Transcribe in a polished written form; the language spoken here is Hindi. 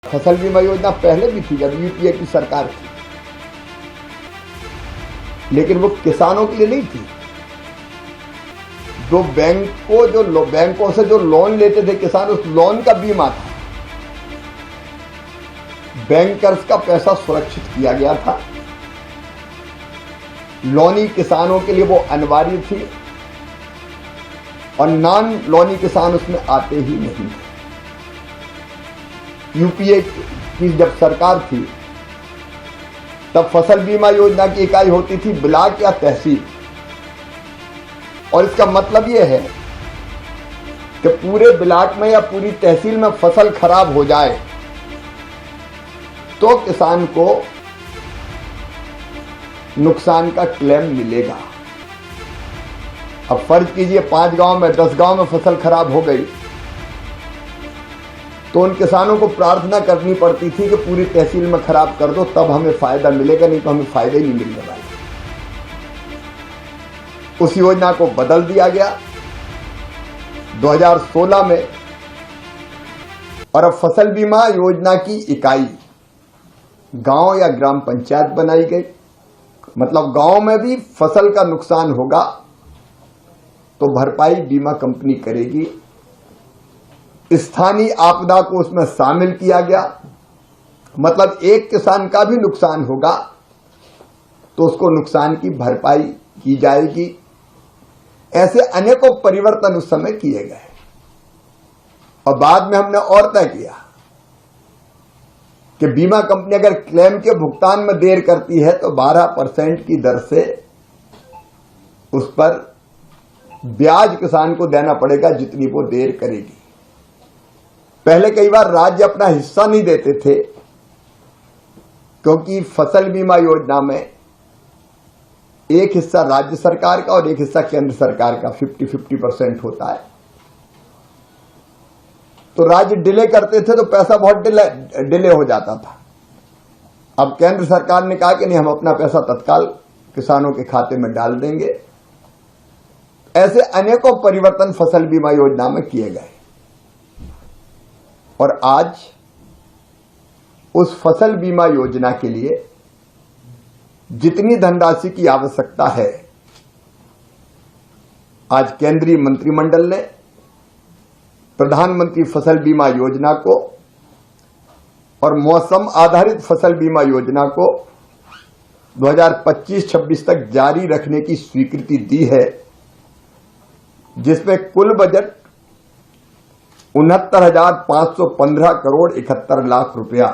फसल बीमा योजना पहले भी थी जब यूपीए की सरकार थी, लेकिन वो किसानों के लिए नहीं थी। जो बैंकों से जो लोन लेते थे किसान, उस लोन का बीमा था। बैंकर्स का पैसा सुरक्षित किया गया था। लोनी किसानों के लिए वो अनिवार्य थी और नॉन लोनी किसान उसमें आते ही नहीं थे। यूपीए की जब सरकार थी तब फसल बीमा योजना की इकाई होती थी ब्लॉक या तहसील, और इसका मतलब यह है कि पूरे ब्लॉक में या पूरी तहसील में फसल खराब हो जाए तो किसान को नुकसान का क्लेम मिलेगा। अब फर्ज कीजिए 5 गांव में 10 गांव में फसल खराब हो गई तो उन किसानों को प्रार्थना करनी पड़ती थी कि पूरी तहसील में खराब कर दो तब हमें फायदा मिलेगा, नहीं तो हमें फायदा ही नहीं मिलने वाला। उस योजना को बदल दिया गया 2016 में, और अब फसल बीमा योजना की इकाई गांव या ग्राम पंचायत बनाई गई। मतलब गांव में भी फसल का नुकसान होगा तो भरपाई बीमा कंपनी करेगी। स्थानीय आपदा को उसमें शामिल किया गया, मतलब एक किसान का भी नुकसान होगा तो उसको नुकसान की भरपाई की जाएगी। ऐसे अनेकों परिवर्तन उस समय किए गए और बाद में हमने और तय किया कि बीमा कंपनी अगर क्लेम के भुगतान में देर करती है तो 12% की दर से उस पर ब्याज किसान को देना पड़ेगा जितनी वो देर करेगी। पहले कई बार राज्य अपना हिस्सा नहीं देते थे क्योंकि फसल बीमा योजना में एक हिस्सा राज्य सरकार का और एक हिस्सा केंद्र सरकार का 50-50% होता है। तो राज्य डिले करते थे तो पैसा बहुत डिले हो जाता था। अब केंद्र सरकार ने कहा कि नहीं, हम अपना पैसा तत्काल किसानों के खाते में डाल देंगे। ऐसे अनेकों परिवर्तन फसल बीमा योजना में किए गए और आज उस फसल बीमा योजना के लिए जितनी धनराशि की आवश्यकता है, आज केंद्रीय मंत्रिमंडल ने प्रधानमंत्री फसल बीमा योजना को और मौसम आधारित फसल बीमा योजना को 2025-26 तक जारी रखने की स्वीकृति दी है, जिसमें कुल बजट 69,515 करोड़ 71 लाख रुपया